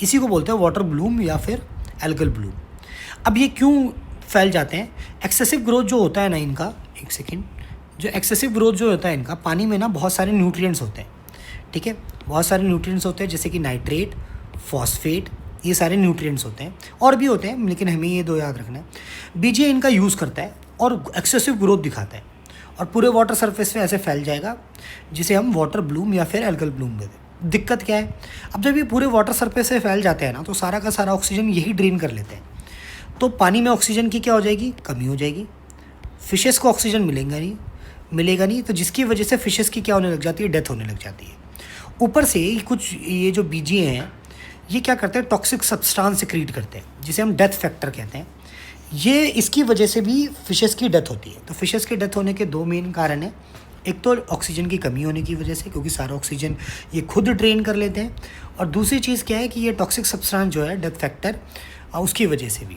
इसी को बोलते हैं वाटर ब्लूम या फिर एल्गल ब्लूम। अब ये क्यों फैल जाते हैं, एक्सेसिव ग्रोथ जो होता है ना इनका, एक सेकेंड, जो एक्सेसिव ग्रोथ जो होता है इनका, पानी में ना बहुत सारे न्यूट्रिएंट्स होते हैं, ठीक है, बहुत सारे न्यूट्रिएंट्स होते हैं, जैसे कि नाइट्रेट, फॉस्फेट, ये सारे न्यूट्रिएंट्स होते हैं, और भी होते हैं, लेकिन हमें ये 2 याद रखना है। बीजीए इनका यूज़ करता है और एक्सेसिव ग्रोथ दिखाता है, और पूरे वाटर सरफेस पे ऐसे फैल जाएगा, जिसे हम वाटर ब्लूम या फिर एल्गल ब्लूम कहते हैं। दिक्कत क्या है, अब जब ये पूरे वाटर सरफेस से फैल जाते हैं ना, तो सारा का सारा ऑक्सीजन यही ड्रेन कर लेते हैं, तो पानी में ऑक्सीजन की क्या हो जाएगी, कमी हो जाएगी। फिशेस को ऑक्सीजन मिलेगा नहीं, तो जिसकी वजह से फिशेस की क्या होने लग जाती है, डेथ होने लग जाती है। ऊपर से कुछ ये जो बीजीए हैं, ये क्या करते हैं, टॉक्सिक सब्सटेंस सिक्रीट करते हैं, जिसे हम डेथ फैक्टर कहते हैं। ये इसकी वजह से भी फिशेस की डेथ होती है। तो फिशेस की डेथ होने के 2 मेन कारण हैं, एक तो ऑक्सीजन की कमी होने की वजह से, क्योंकि सारा ऑक्सीजन ये खुद ड्रेन कर लेते हैं, और दूसरी चीज़ क्या है कि ये टॉक्सिक सब्सटेंस जो है, डेथ फैक्टर, उसकी वजह से भी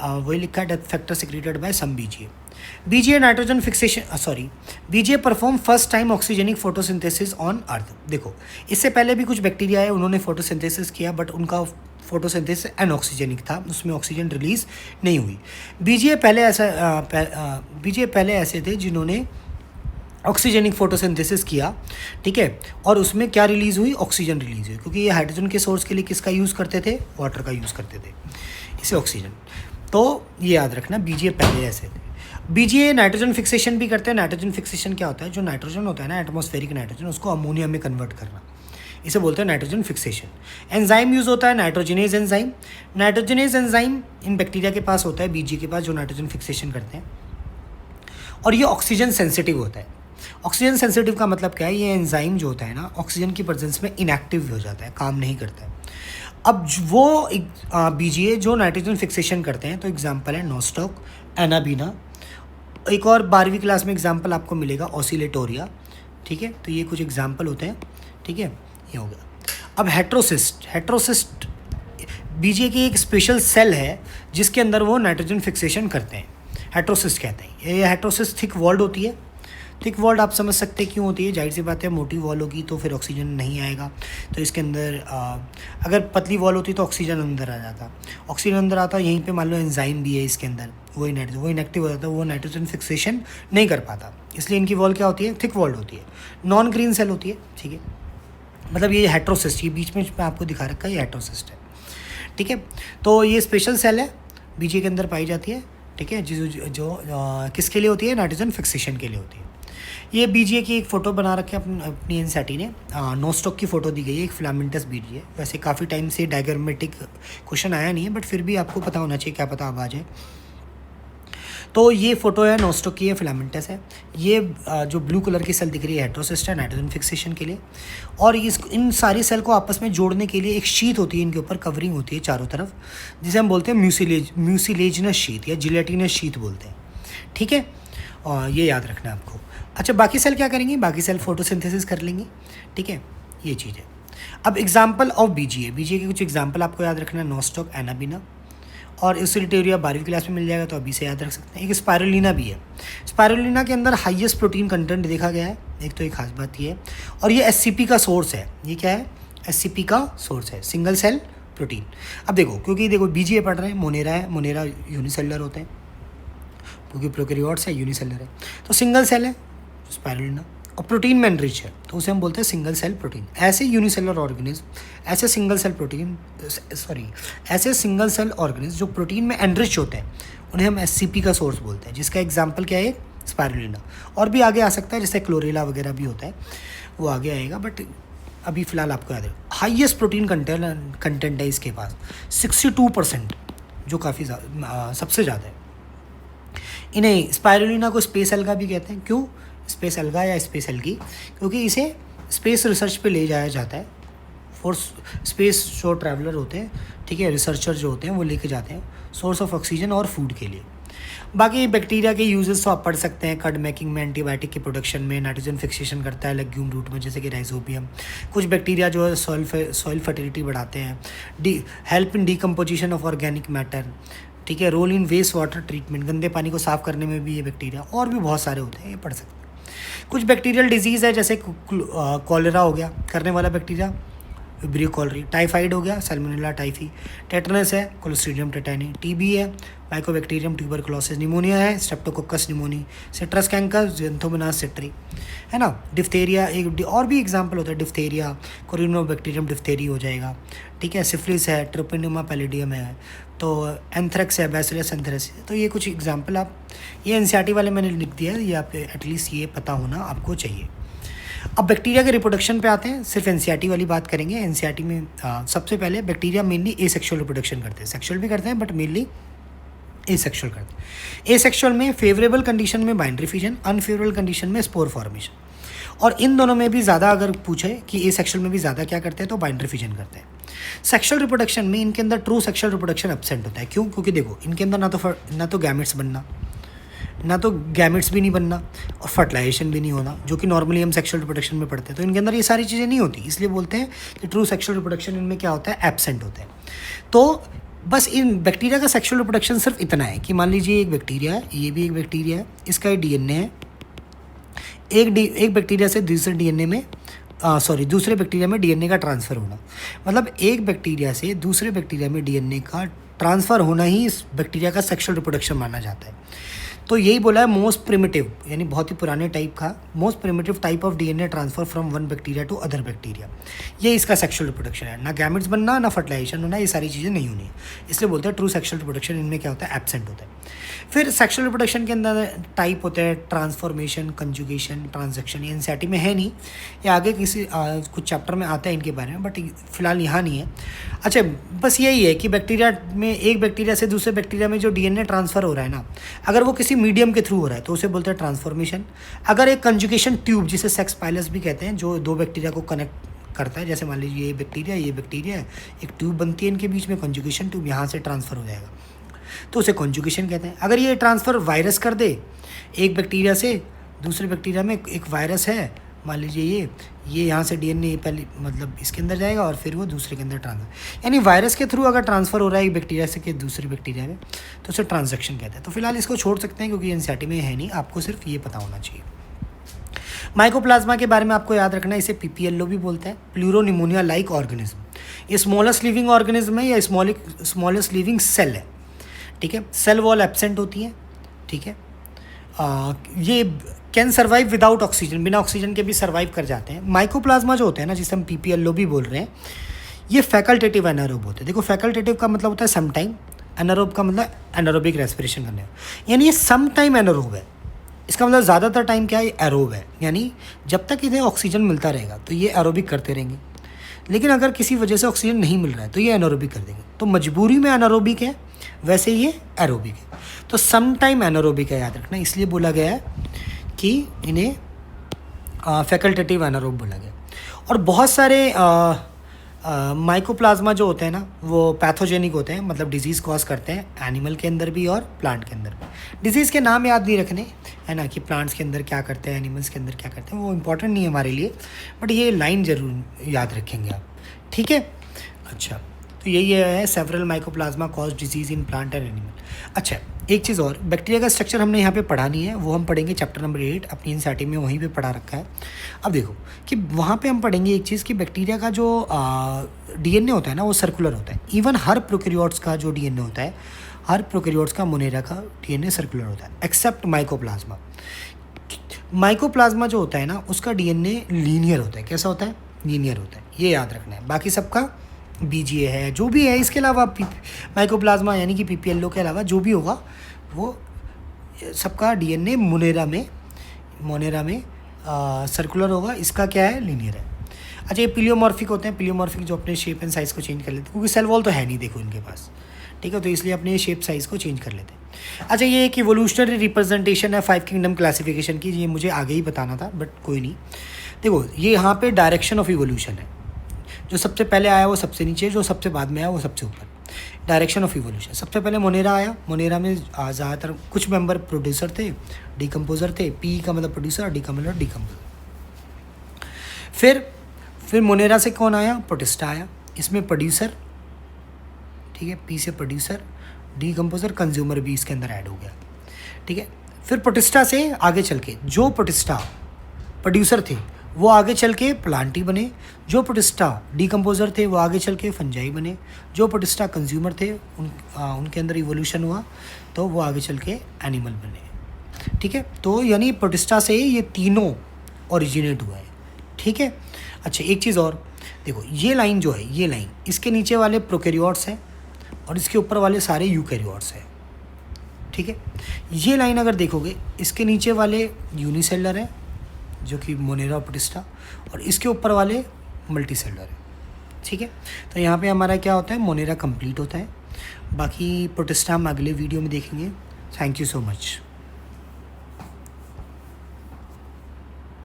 वही लिखा है, death factor secreted by some BGA. BGA nitrogen fixation, BGA perform first time oxygenic photosynthesis on earth. देखो इससे पहले भी कुछ बैक्टीरिया है, उन्होंने फोटोसिंथेसिस किया, बट उनका फोटोसिंथेसिस एनऑक्सीजनिक था, उसमें ऑक्सीजन रिलीज नहीं हुई। बीजीए पहले ऐसे थे जिन्होंने ऑक्सीजनिक फोटोसिंथेसिस किया, ठीक है, और उसमें क्या रिलीज़ हुई, ऑक्सीजन रिलीज़ हुई, क्योंकि ये हाइड्रोजन के सोर्स के लिए किसका यूज़ करते थे, वाटर का यूज़ करते थे, इसे ऑक्सीजन। तो ये याद रखना, बीजीए पहले ऐसे थे। बीजीए नाइट्रोजन फिक्सेशन भी करते हैं। नाइट्रोजन फिक्सेशन क्या होता है, जो नाइट्रोजन होता है ना, एटमॉस्फेरिक नाइट्रोजन, उसको अमोनिया में कन्वर्ट करना, इसे बोलते हैं नाइट्रोजन फिक्सेशन। एंजाइम यूज़ होता है, नाइट्रोजनेज एंजाइम। नाइट्रोजनेज एंजाइम इन बैक्टीरिया के पास होता है, बीजीए के पास, जो नाइट्रोजन फिक्सेशन करते हैं, और ये ऑक्सीजन सेंसिटिव होता है। ऑक्सीजन सेंसिटिव का मतलब क्या है, ये एंजाइम जो होता है ना, ऑक्सीजन की प्रेजेंस में इनएक्टिव हो जाता है, काम नहीं करता है। अब वो बीजीए जो नाइट्रोजन फिक्सेशन करते हैं, तो एग्जांपल है नोस्टॉक, एनाबीना, एक और 12वीं क्लास में एग्जाम्पल आपको मिलेगा ऑसिलेटोरिया, ठीक है। तो ये कुछ एग्जाम्पल होते हैं, ठीक है, ये हो गया। अब हेट्रोसिस्ट बीजे की एक स्पेशल सेल है जिसके अंदर वो नाइट्रोजन फिक्सेशन करते हैं, हेट्रोसिस्ट कहते हैं। ये हेट्रोसिस्ट थिक वॉल्ड होती है। थिक वॉल्ड आप समझ सकते हैं क्यों होती है, जाहिर सी बात है, मोटी वॉल होगी तो फिर ऑक्सीजन नहीं आएगा। तो इसके अंदर अगर पतली वॉल होती तो ऑक्सीजन अंदर आ जाता, ऑक्सीजन अंदर आता, यहीं पे मान लो एंजाइम भी है इसके अंदर, वो इनएक्टिव हो जाता है, वो नाइट्रोजन फिक्सेशन नहीं कर पाता, इसलिए इनकी वॉल क्या होती है, थिक वॉल्ड होती है, नॉन ग्रीन सेल होती है, ठीक है। मतलब ये हेट्रोसिस्ट, ये बीच में आपको दिखा रखा है, ये हेट्रोसिस्ट है, ठीक है। तो ये स्पेशल सेल है, बीजे के अंदर पाई जाती है, ठीक है, जो किसके लिए होती है, नाइट्रोजन फिक्सेशन के लिए होती है। ये बीजीए की एक फ़ोटो बना रखी है अपनी एनसीईआरटी ने, नोस्टॉक की फ़ोटो दी गई है, एक फिलामेंटस बीजीए। वैसे काफ़ी टाइम से डायग्रामेटिक क्वेश्चन आया नहीं है, बट फिर भी आपको पता होना चाहिए, क्या पता अब आ जाए। तो ये फ़ोटो है नोस्टॉक की, है फिलामेंटस है। ये जो ब्लू कलर की सेल दिख रही है हेट्रोसिस्ट है, नाइट्रोजन फिक्सेशन के लिए। और इन सारी सेल को आपस में जोड़ने के लिए एक शीट होती है, इनके ऊपर कवरिंग होती है चारों तरफ, जिसे हम बोलते हैं म्यूसिलेजिनस शीट या जिलेटिनस शीट बोलते हैं, ठीक है। और ये याद रखना है आपको। अच्छा, बाकी सेल क्या करेंगी, बाकी सेल फोटोसिंथेसिस कर लेंगी, ठीक है, ये चीज़ है। अब एग्जाम्पल ऑफ बीजीए के कुछ एग्जाम्पल आपको याद रखना है, नोस्टॉक, एनाबिना और ऑसिलेटोरिया 12वीं क्लास में मिल जाएगा, तो अभी से याद रख सकते हैं। एक स्पाइरुलिना भी है, स्पाइरुलिना के अंदर हाईएस्ट प्रोटीन कंटेंट देखा गया है, एक तो एक खास बात ये है। और ये एससीपी का सोर्स है, ये क्या है, एससीपी का सोर्स है, सिंगल सेल प्रोटीन। अब देखो, क्योंकि देखो बीजीए पढ़ रहे हैं, मोनेरा है, मोनेरा यूनिसेलुलर होते हैं, क्योंकि प्रोकैरियोट्स है, यूनिसेलर है, तो सिंगल सेल है स्पाइरुलिना, और प्रोटीन में एनरिच है, तो उसे हम बोलते हैं सिंगल सेल प्रोटीन। ऐसे यूनिसेलर ऑर्गेनिज्म, ऐसे सिंगल सेल ऑर्गेनिज्म जो प्रोटीन में एनरिच होते हैं, उन्हें हम एससीपी का सोर्स बोलते हैं, जिसका एग्जांपल क्या है, स्पाइरुलिना। और भी आगे आ सकता है, जैसे क्लोरेला वगैरह भी होता है, वो आगे आएगा, बट अभी फ़िलहाल आपको याद है। हाईएस्ट प्रोटीन कंटेंट है इसके पास 62%, जो काफ़ी सबसे ज़्यादा है। इन्हें स्पाइरुलिना को स्पेस एल्गा भी कहते हैं। क्यों स्पेस एल्गा या स्पेस एल्गी, क्योंकि इसे स्पेस रिसर्च पे ले जाया जाता है, फॉर स्पेस जो ट्रैवलर होते हैं, ठीक है, रिसर्चर जो होते हैं वो लेके जाते हैं सोर्स ऑफ ऑक्सीजन और फूड के लिए। बाकी बैक्टीरिया के यूजेस तो आप पढ़ सकते हैं, कड मेकिंग में, एंटीबायोटिक के प्रोडक्शन में, नाइट्रोजन फिक्सेशन करता है लेग्यूम रूट में, जैसे कि राइजोबियम। कुछ बैक्टीरिया जो है सॉइल फर्टिलिटी बढ़ाते हैं, help in decomposition of organic matter, ठीक है, role in waste water treatment, गंदे पानी को साफ़ करने में भी ये बैक्टीरिया, और भी बहुत सारे होते हैं, ये पढ़ सकते हैं। कुछ बैक्टीरियल डिजीज़ है, जैसे कॉलेरा हो गया, करने वाला बैक्टीरिया विब्रियो कॉलरी, टाइफाइड हो गया सैल्मोनेला टाइफी, टेटनस है क्लोस्ट्रीडियम टेटानी, टीबी है माइकोबैक्टीरियम ट्यूबरकुलोसिस, निमोनिया है Streptococcus pneumoniae, citrus canker Xanthomonas citri, है ना। डिफ्थेरिया एक और भी एग्जांपल होता है, डिफ्थेरिया कोरिनोबैक्टीरियम डिफ्थेरी हो जाएगा, ठीक है। सिफिलिस है, ट्रोपिनोमा पैलिडियम है, तो एंथ्रेक्स है, बैसिलस एंथ्रेसिस। तो ये कुछ एग्जांपल आप, ये एनसीईआरटी वाले मैंने लिख दिया है, ये आप एटलीस्ट ये पता होना आपको चाहिए। अब बैक्टीरिया के रिप्रोडक्शन पे आते हैं, सिर्फ एनसीईआरटी वाली बात करेंगे। एनसीईआरटी में सबसे पहले बैक्टीरिया मेनली एसेक्सुअल रिप्रोडक्शन करते हैं, सेक्सुअल भी करते हैं बट मेनली एसेक्सुअल करते हैं। एसेक्सुअल में फेवरेबल कंडीशन में बाइंडरी फिजन, अनफेवरेबल कंडीशन में स्पोर फॉर्मेशन। और इन दोनों में भी ज़्यादा अगर पूछे कि एसेक्सुअल में भी ज़्यादा क्या करते हैं, तो बाइंडरी फिजन करते हैं। सेक्सुअल रिप्रोडक्शन में इनके अंदर ट्रू सेक्सुअल रिप्रोडक्शन एब्सेंट होता है। क्यों? क्योंकि देखो इनके अंदर ना तो गैमेट्स बनना, ना तो गैमेट्स भी नहीं बनना, और फर्टिलाइजेशन भी नहीं होना, जो कि नॉर्मली हम सेक्सुअल रिप्रोडक्शन में पढ़ते हैं। तो इनके अंदर ये सारी चीज़ें नहीं होती, इसलिए बोलते हैं कि ट्रू सेक्सुअल रिप्रोडक्शन इनमें क्या होता है, एब्सेंट होता है। तो बस इन बैक्टीरिया का सेक्सुअल रिप्रोडक्शन सिर्फ इतना है कि मान लीजिए एक बैक्टीरिया है, ये भी एक बैक्टीरिया है, इसका ये डीएनए है, एक बैक्टीरिया से दूसरे डीएनए में दूसरे बैक्टीरिया में डीएनए का ट्रांसफ़र होना, मतलब एक बैक्टीरिया से दूसरे बैक्टीरिया में डीएनए का ट्रांसफ़र होना ही इस बैक्टीरिया का सेक्सुअल रिप्रोडक्शन माना जाता है। तो यही बोला है मोस्ट प्रिमिटिव, यानी बहुत ही पुराने टाइप का most primitive type of DNA transfer from one bacteria to other bacteria, ये इसका सेक्सुअल रिप्रोडक्शन है। ना गैमेट्स बनना, ना फर्टिलाइजेशन होना, ये सारी चीज़ें नहीं होनी है, इसलिए बोलते हैं ट्रू सेक्सुअल रिप्रोडक्शन इनमें क्या होता है, एब्सेंट होता है। फिर सेक्सुअल रिप्रोडक्शन के अंदर टाइप होते हैं ट्रांसफॉर्मेशन, कंजुगेशन, ट्रांजेक्शन। ये एनसीईआरटी में है नहीं, ये आगे किसी कुछ चैप्टर में आता है इनके बारे में, बट फिलहाल यहाँ नहीं है। अच्छा, बस यही है कि बैक्टीरिया में एक बैक्टीरिया से दूसरे बैक्टीरिया में जो डीएनए ट्रांसफ़र हो रहा है ना, अगर वो किसी मीडियम के थ्रू हो रहा है तो उसे बोलते हैं ट्रांसफॉर्मेशन। अगर एक कंजुगेशन ट्यूब, जिसे सेक्स पाइलस भी कहते हैं, जो दो बैक्टीरिया को कनेक्ट करता है, जैसे मान लीजिए ये बैक्टीरिया है, एक ट्यूब बनती है इनके बीच में, कंजुगेशन ट्यूब, यहाँ से ट्रांसफ़र हो जाएगा। तो उसे कॉन्जुगेशन कहते हैं। अगर ये ट्रांसफ़र वायरस कर दे एक बैक्टीरिया से दूसरे बैक्टीरिया में, एक वायरस है मान लीजिए ये यहाँ से डीएनए पहले मतलब इसके अंदर जाएगा और फिर वो दूसरे के अंदर ट्रांसफर, यानी वायरस के थ्रू अगर ट्रांसफ़र हो रहा है एक बैक्टीरिया से कि दूसरे बैक्टीरिया में, तो उसे ट्रांजैक्शन कहते हैं। तो फिलहाल इसको छोड़ सकते हैं क्योंकि एनसीईआरटी में है नहीं, आपको सिर्फ ये पता होना चाहिए। माइकोप्लाज्मा के बारे में आपको याद रखना है, इसे पीपीएलओ भी बोलते हैं, प्लूरोनिमोनिया लाइक ऑर्गेनिज्म। ये स्मॉलेस्ट लिविंग ऑर्गेनिज्म है या स्मॉलेस्ट लिविंग सेल है, ठीक है। सेल वॉल एब्सेंट होती है, ठीक है। ये कैन सर्वाइव विदाउट ऑक्सीजन, बिना ऑक्सीजन के भी सर्वाइव कर जाते हैं। माइकोप्लाज्मा जो होते हैं ना, जिसे हम पीपीएलओ भी बोल रहे हैं, ये फैकल्टेटिव एनारोब होते हैं। देखो फैकल्टेटिव का मतलब होता है सम टाइम, एनारोब का मतलब एनारोबिक रेस्पिरेशन करने, यानी ये सम टाइम एनारोब है। इसका मतलब ज़्यादातर टाइम क्या है, एरोब है, यानी जब तक इन्हें ऑक्सीजन मिलता रहेगा तो ये एरोबिक करते रहेंगे। लेकिन अगर किसी वजह से ऑक्सीजन नहीं मिल रहा है तो ये एनारोबिक कर देंगे। तो मजबूरी में एनारोबिक है, वैसे ये एरोबिक है। तो सम टाइम एनारोबिक है, याद रखना, इसलिए बोला गया है कि इन्हें फैकल्टेटिव एनारोब बोला गया। और बहुत सारे माइकोप्लाज्मा जो होते हैं ना, वो पैथोजेनिक होते हैं, मतलब डिजीज़ कॉज करते हैं एनिमल के अंदर भी और प्लांट के अंदर भी। डिजीज़ के नाम याद नहीं रखने, है ना, कि प्लांट्स के अंदर क्या करते हैं, एनिमल्स के अंदर क्या करते हैं, वो इंपॉर्टेंट नहीं है हमारे लिए, बट ये लाइन ज़रूर याद रखेंगे आप, ठीक है। अच्छा, तो यही है several mycoplasma cause disease in plant and animal. अच्छा, एक चीज़ और, बैक्टीरिया का स्ट्रक्चर हमने यहाँ पे पढ़ा नहीं है, वो हम पढ़ेंगे चैप्टर नंबर 8 अपनी एनसीईआरटी में, वहीं पे पढ़ा रखा है। अब देखो कि वहाँ पे हम पढ़ेंगे एक चीज़ कि बैक्टीरिया का जो डीएनए होता है ना, वो सर्कुलर होता है। इवन हर प्रोकैरियोट्स का जो डीएनए होता है, हर प्रोकैरियोट्स का मोनेरा का डीएनए सर्कुलर होता है, एक्सेप्ट माइकोप्लाज्मा। माइकोप्लाज्मा जो होता है ना, उसका डीएनए लीनियर होता है। कैसा होता है, लीनियर होता है, ये याद रखना है। बाकी सबका बीजीए है, जो भी है, इसके अलावा माइकोप्लाज्मा यानी कि पीपीएलओ के अलावा जो भी होगा वो सबका डीएनए मोनेरा में सर्कुलर होगा, इसका क्या है, लीनियर है। अच्छा, ये पिलियोमॉर्फिक होते हैं, पिलियोमॉर्फिक जो अपने शेप एंड साइज़ को चेंज कर लेते हैं, क्योंकि सेल वॉल तो है नहीं देखो इनके पास, ठीक है, तो इसलिए अपने शेप साइज़ को चेंज कर लेते हैं। अच्छा, ये एक इवोल्यूशनरी रिप्रेजेंटेशन है 5 किंगडम क्लासिफिकेशन की, ये मुझे आगे ही बताना था बट कोई नहीं। देखो ये यहाँ पे डायरेक्शन ऑफ इवोल्यूशन है, जो सबसे पहले आया वो सबसे नीचे, जो सबसे बाद में आया वो सबसे ऊपर। डायरेक्शन ऑफ इवोल्यूशन, सबसे पहले मोनेरा आया, मोनेरा में ज़्यादातर कुछ मेंबर प्रोड्यूसर थे, डिकम्पोजर थे, पी का मतलब प्रोड्यूसर और डी का मतलब डिकम्पोजर। फिर मोनेरा से कौन आया, प्रोटिस्टा आया, इसमें प्रोड्यूसर, ठीक है, पी से प्रोड्यूसर, डिकम्पोजर, कंज्यूमर भी इसके अंदर ऐड हो गया, ठीक है। फिर प्रोटिस्टा से आगे चल के जो प्रोटिस्टा प्रोड्यूसर थे वो आगे चल के प्लांटी बने, जो प्रोटिस्टा डिकम्पोजर थे वो आगे चल के फंजाई बने, जो प्रोटिस्टा कंज्यूमर थे उनके अंदर इवोल्यूशन हुआ तो वो आगे चल के एनिमल बने, ठीक है। तो यानी प्रोटिस्टा से ये तीनों ओरिजिनेट हुआ है, ठीक है। अच्छा, एक चीज़ और देखो, ये लाइन जो है, ये लाइन, इसके नीचे वाले प्रोकैरियोट्स हैं और इसके ऊपर वाले सारे यूकैरियोट्स हैं, ठीक है। ये लाइन अगर देखोगे, इसके नीचे वाले यूनिसेलर है जो कि मोनेरा प्रोटिस्टा, और इसके ऊपर वाले मल्टीसेलर है, ठीक है। तो यहाँ पे हमारा क्या होता है, मोनेरा कंप्लीट होता है। बाकी प्रोटिस्टा हम अगले वीडियो में देखेंगे। Thank you so much.